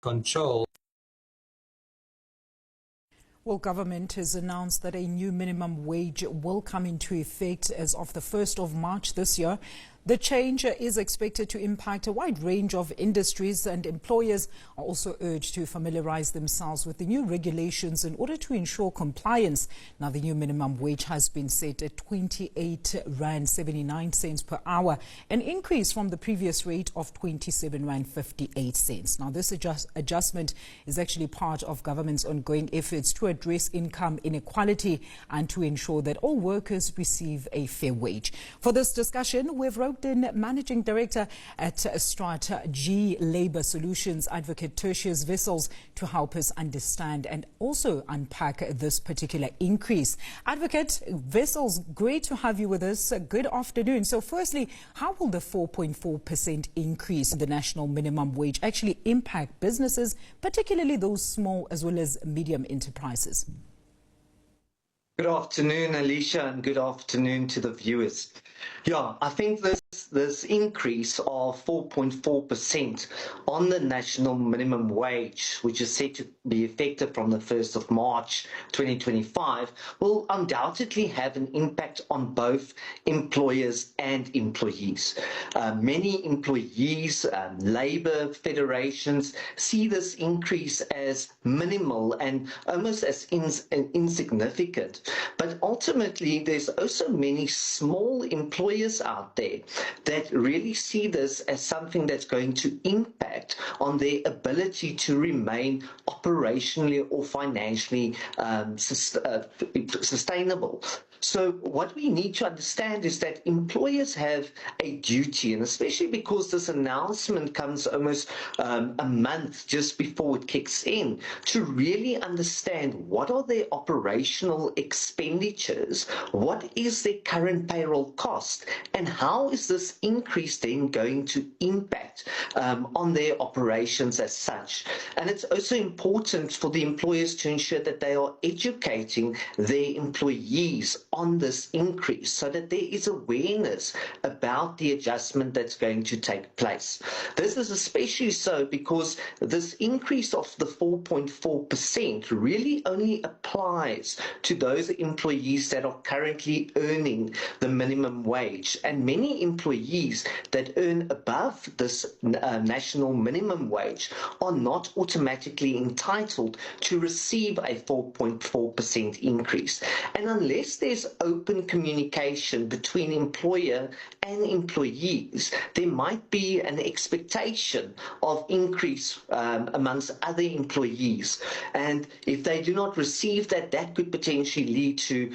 control. Well, government has announced that a new minimum wage will come into effect as of the 1st of March this year. The change is expected to impact a wide range of industries, and employers are also urged to familiarize themselves with the new regulations in order to ensure compliance. Now, the new minimum wage has been set at 28 Rand 79 cents per hour, an increase from the previous rate of 27 Rand 58 cents. Now, this adjustment is actually part of government's ongoing efforts to address income inequality and to ensure that all workers receive a fair wage. For this discussion, we've roped in Managing Director at Strata-g Labour Solutions, Advocate Tertius Wessels, to help us understand and also unpack this particular increase. Advocate Wessels, great to have you with us. Good afternoon. So firstly, how will the 4.4% increase in the national minimum wage actually impact businesses, particularly those small as well as medium enterprises? Good afternoon, Alicia, and good afternoon to the viewers. Yeah, I think this increase of 4.4% on the national minimum wage, which is set to be effective from the 1st of March 2025, will undoubtedly have an impact on both employers and employees. Many employees, labour federations see this increase as minimal and almost as insignificant. But ultimately, there's also many small employers out there that really see this as something that's going to impact on their ability to remain operationally or financially sustainable. So what we need to understand is that employers have a duty, and especially because this announcement comes almost a month just before it kicks in, to really understand what are their operational expenditures, what is their current payroll cost, and how is this increase then going to impact on their operations as such. And it's also important for the employers to ensure that they are educating their employees on this increase so that there is awareness about the adjustment that's going to take place. This is especially so because this increase of the 4.4% really only applies to those employees that are currently earning the minimum wage, and many employees that earn above this national minimum wage are not automatically entitled to receive a 4.4% increase. And unless there's open communication between employer and employees, there might be an expectation of increase amongst other employees. And if they do not receive that, that could potentially lead to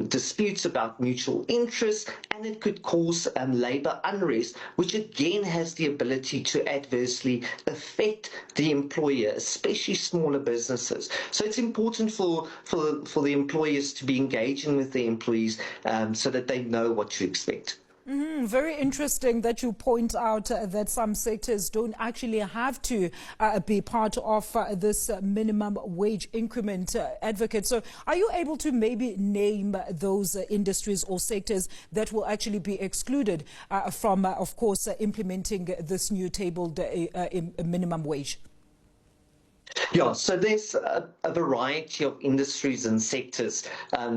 disputes about mutual interests, and it could cause labour unrest, which again has the ability to adversely affect the employer, especially smaller businesses. So it's important for the employers to be engaging with their employees so that they know what to expect. Very interesting that you point out that some sectors don't actually have to be part of this minimum wage increment, Advocate. So are you able to maybe name those industries or sectors that will actually be excluded from, of course, implementing this new tabled minimum wage? Yeah, so there's a variety of industries and sectors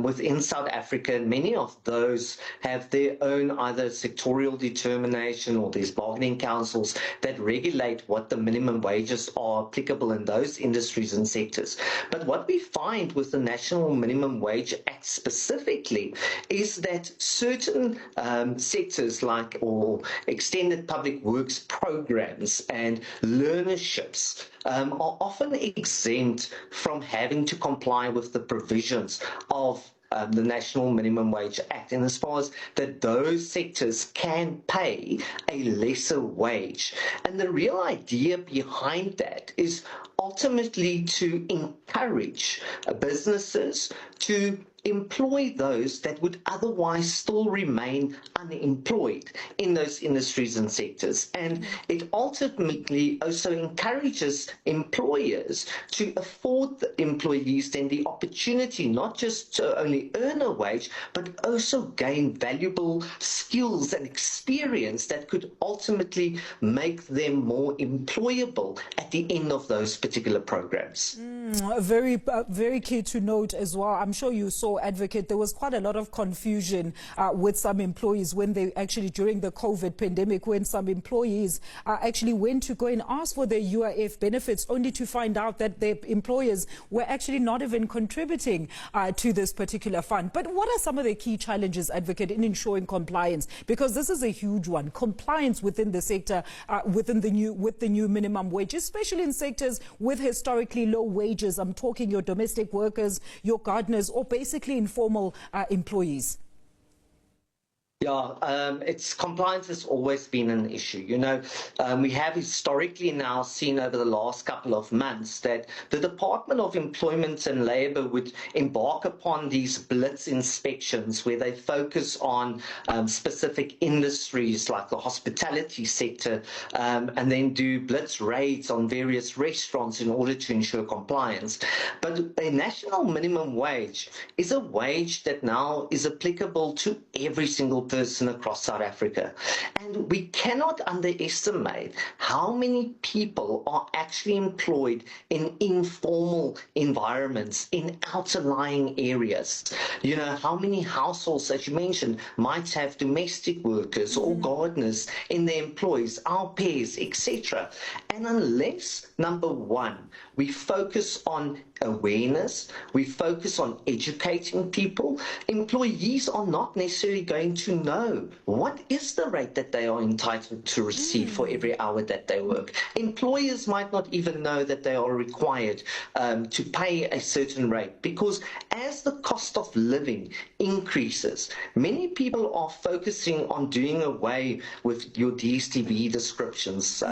within South Africa, and many of those have their own either sectorial determination or there's bargaining councils that regulate what the minimum wages are applicable in those industries and sectors. But what we find with the National Minimum Wage Act specifically is that certain sectors like or extended public works programs and learnerships are often exempt from having to comply with the provisions of the National Minimum Wage Act, and as far as that those sectors can pay a lesser wage. And the real idea behind that is ultimately to encourage businesses to employ those that would otherwise still remain unemployed in those industries and sectors. And it ultimately also encourages employers to afford the employees then the opportunity not just to only earn a wage, but also gain valuable skills and experience that could ultimately make them more employable at the end of those particular programs. Very key to note as well. I'm sure you saw, Advocate, there was quite a lot of confusion with some employees when they actually, during the COVID pandemic, when some employees actually went to go and ask for their UIF benefits only to find out that their employers were actually not even contributing to this particular fund. But what are some of the key challenges, Advocate, in ensuring compliance? Because this is a huge one. Compliance within the sector, with the new minimum wage, especially in sectors with historically low wages. I'm talking your domestic workers, your gardeners, or basically informal employees. Yeah, compliance has always been an issue. We have historically now seen over the last couple of months that the Department of Employment and Labour would embark upon these blitz inspections where they focus on specific industries like the hospitality sector, and then do blitz raids on various restaurants in order to ensure compliance. But a national minimum wage is a wage that now is applicable to every single person across South Africa. And we cannot underestimate how many people are actually employed in informal environments, in outlying areas. How many households, as you mentioned, might have domestic workers or gardeners in their employees, au pairs, etc. And unless, number one, we focus on awareness, we focus on educating people, employees are not necessarily going to know what is the rate that they are entitled to receive for every hour that they work. Employers might not even know that they are required to pay a certain rate, because as the cost of living increases, many people are focusing on doing away with your DSTV descriptions,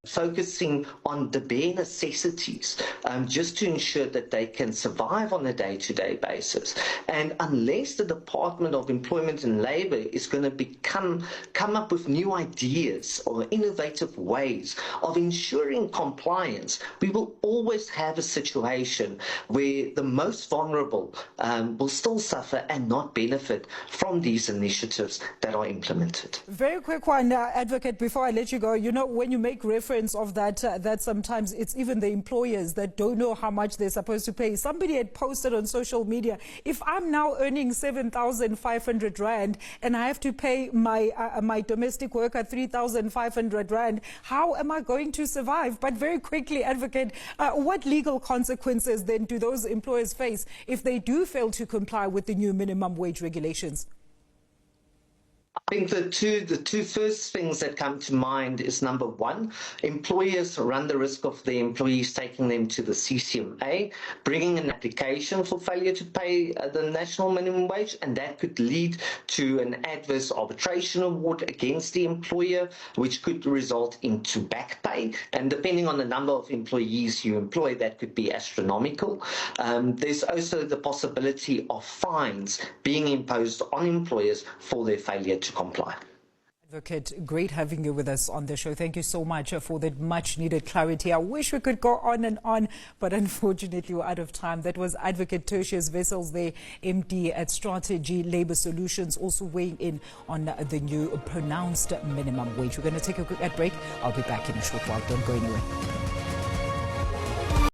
focusing on the bare necessities, just to ensure that they can survive on a day-to-day basis. And unless the Department of Employment and Labour is going to come up with new ideas or innovative ways of ensuring compliance, we will always have a situation where the most vulnerable will still suffer and not benefit from these initiatives that are implemented. Very quick one, Advocate, before I let you go. When you make reference of that, that sometimes it's even the employers that don't know how much they're supposed to pay. Somebody had posted on social media, if I'm now earning 7,500 Rand and I have to pay my domestic worker 3,500 Rand, how am I going to survive? But very quickly, Advocate, what legal consequences then do those employers face if they do fail to comply with the new minimum wage regulations? I think the two first things that come to mind is, number one, employers run the risk of their employees taking them to the CCMA, bringing an application for failure to pay the national minimum wage, and that could lead to an adverse arbitration award against the employer, which could result into back pay. And depending on the number of employees you employ, that could be astronomical. There's also the possibility of fines being imposed on employers for their failure to comply. Advocate, great having you with us on the show. Thank you so much for that much needed clarity. I wish we could go on and on, but unfortunately we're out of time. That was Advocate Tertius Wessels, the MD at Strata-g Labour Solutions, also weighing in on the new pronounced minimum wage. We're going to take a quick ad break. I'll be back in a short while. Don't go anywhere.